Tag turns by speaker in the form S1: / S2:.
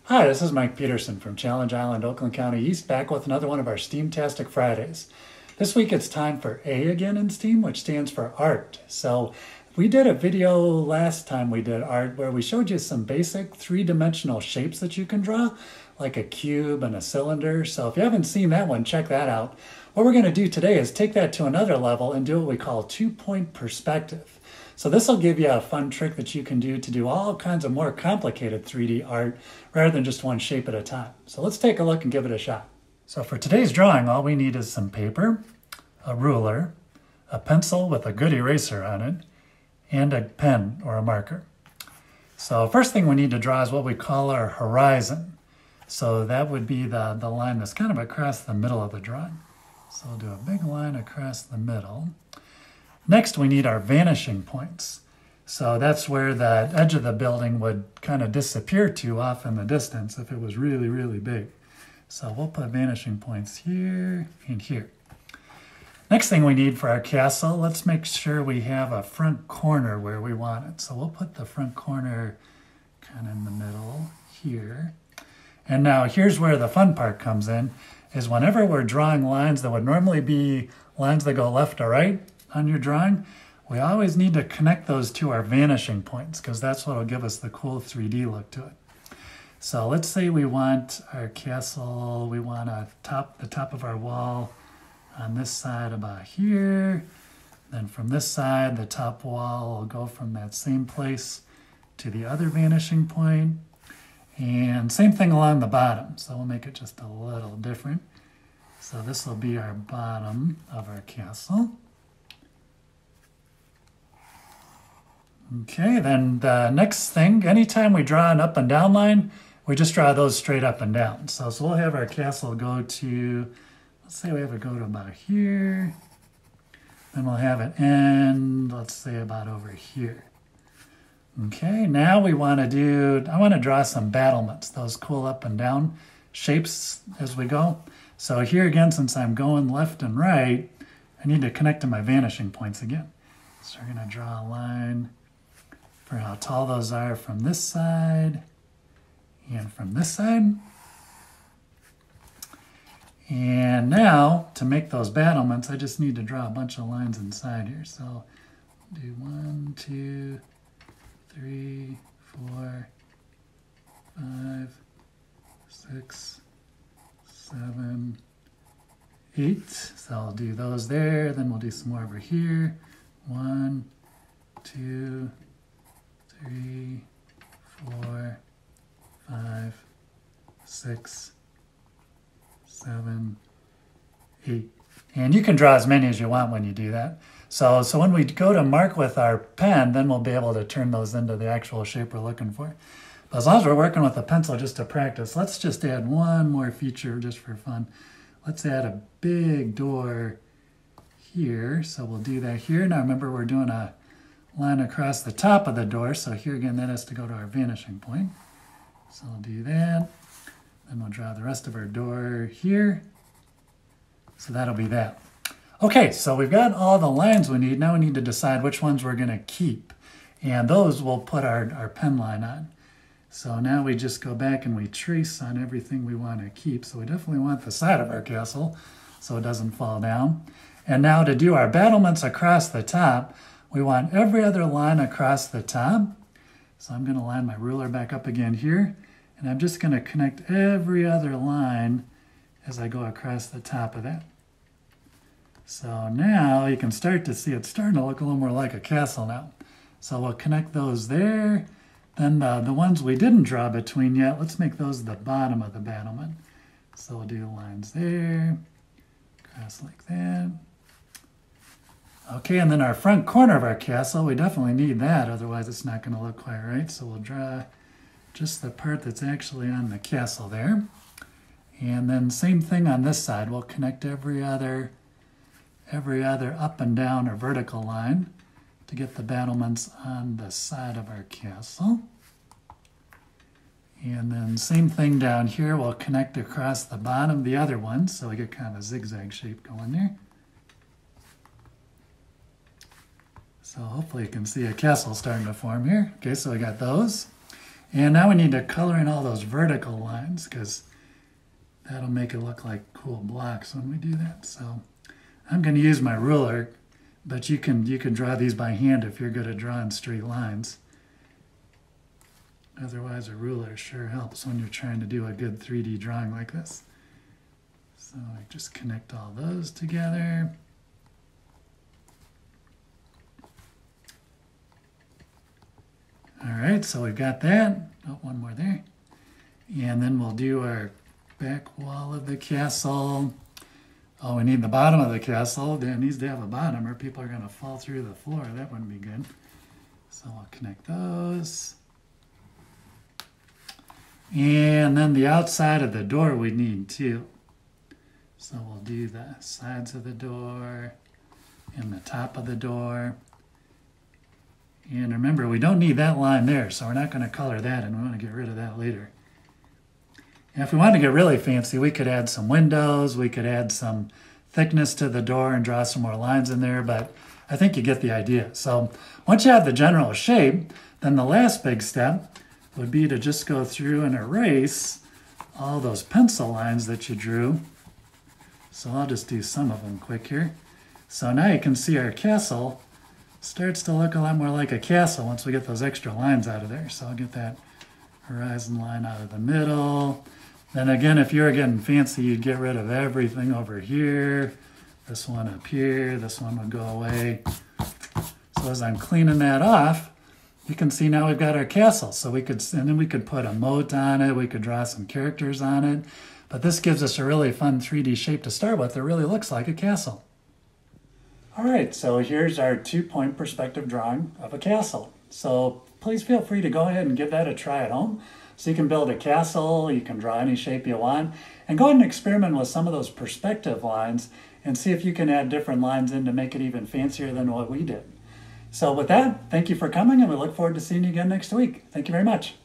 S1: Hi, this is Mike Peterson from Challenge Island, Oakland County East, back with another one of our STEAMtastic Fridays. This week it's time for A again in STEAM, which stands for art. So we did a video last time we did art where we showed you some basic three-dimensional shapes that you can draw, like a cube and a cylinder. So if you haven't seen that one, check that out. What we're going to do today is take that to another level and do what we call two-point perspective. So this will give you a fun trick that you can do to do all kinds of more complicated 3D art rather than just one shape at a time. So let's take a look and give it a shot. So for today's drawing, all we need is some paper, a ruler, a pencil with a good eraser on it, and a pen or a marker. So first thing we need to draw is what we call our horizon. So that would be the line that's kind of across the middle of the drawing. So we'll do a big line across the middle. Next, we need our vanishing points. So that's where the edge of the building would kind of disappear to off in the distance if it was really, really big. So we'll put vanishing points here and here. Next thing we need for our castle, let's make sure we have a front corner where we want it. So we'll put the front corner kind of in the middle here. And now here's where the fun part comes in, is whenever we're drawing lines that would normally be lines that go left or right on your drawing, we always need to connect those to our vanishing points because that's what will give us the cool 3D look to it. So let's say we want our castle, we want the top of our wall on this side about here. Then from this side, the top wall will go from that same place to the other vanishing point. And same thing along the bottom. So we'll make it just a little different. So this will be our bottom of our castle. Okay, then the next thing, anytime we draw an up and down line, we just draw those straight up and down. So we'll have our castle go to, let's say we have it go to about here. Then we'll have it end, let's say about over here. Okay, now we want to I want to draw some battlements, those cool up and down shapes as we go. So here again, since I'm going left and right, I need to connect to my vanishing points again. So we're going to draw a line for how tall those are from this side and from this side. And now, to make those battlements, I just need to draw a bunch of lines inside here. So do 1, 2, 3, 4, 5, 6, 7, 8. So I'll do those there, then we'll do some more over here. 1, 2, 3, 4, 5, 6, 7, 8. And you can draw as many as you want when you do that. So when we go to mark with our pen, then we'll be able to turn those into the actual shape we're looking for. But as long as we're working with a pencil just to practice, let's just add one more feature just for fun. Let's add a big door here. So we'll do that here. Now remember, we're doing a line across the top of the door. So here again, that has to go to our vanishing point. So I'll do that. Then we'll draw the rest of our door here. So that'll be that. Okay, so we've got all the lines we need. Now we need to decide which ones we're going to keep. And those we'll put our pen line on. So now we just go back and we trace on everything we want to keep. So we definitely want the side of our castle so it doesn't fall down. And now to do our battlements across the top, we want every other line across the top. So I'm going to line my ruler back up again here. And I'm just going to connect every other line as I go across the top of that. So now you can start to see it's starting to look a little more like a castle now. So we'll connect those there. Then the ones we didn't draw between yet, let's make those the bottom of the battlement. So we'll do lines there, cross like that. Okay, and then our front corner of our castle, we definitely need that, otherwise it's not going to look quite right. So we'll draw just the part that's actually on the castle there. And then same thing on this side, we'll connect every other up and down or vertical line to get the battlements on the side of our castle. And then same thing down here, we'll connect across the bottom the other ones, so we get kind of a zigzag shape going there. So hopefully you can see a castle starting to form here. Okay, so we got those. And now we need to color in all those vertical lines because that'll make it look like cool blocks when we do that. So I'm going to use my ruler, but you can draw these by hand if you're good at drawing straight lines. Otherwise, a ruler sure helps when you're trying to do a good 3D drawing like this. So I just connect all those together. All right, so we've got that. Oh, one more there. And then we'll do our back wall of the castle. Oh, we need the bottom of the castle. It needs to have a bottom or people are going to fall through the floor. That wouldn't be good. So I'll connect those. And then the outside of the door we need too. So we'll do the sides of the door and the top of the door. And remember, we don't need that line there, so we're not going to color that, and we want to get rid of that later. And if we want to get really fancy, we could add some windows, we could add some thickness to the door and draw some more lines in there, but I think you get the idea. So once you have the general shape, then the last big step would be to just go through and erase all those pencil lines that you drew. So I'll just do some of them quick here. So now you can see our castle starts to look a lot more like a castle once we get those extra lines out of there. So I'll get that horizon line out of the middle. Then again, if you're getting fancy, you'd get rid of everything over here. This one up here, this one would go away. So as I'm cleaning that off, you can see now we've got our castle. So we could, and then we could put a moat on it, we could draw some characters on it. But this gives us a really fun 3D shape to start with that really looks like a castle. All right, so here's our 2-point perspective drawing of a castle. So please feel free to go ahead and give that a try at home. So you can build a castle, you can draw any shape you want, and go ahead and experiment with some of those perspective lines and see if you can add different lines in to make it even fancier than what we did. So with that, thank you for coming, and we look forward to seeing you again next week. Thank you very much.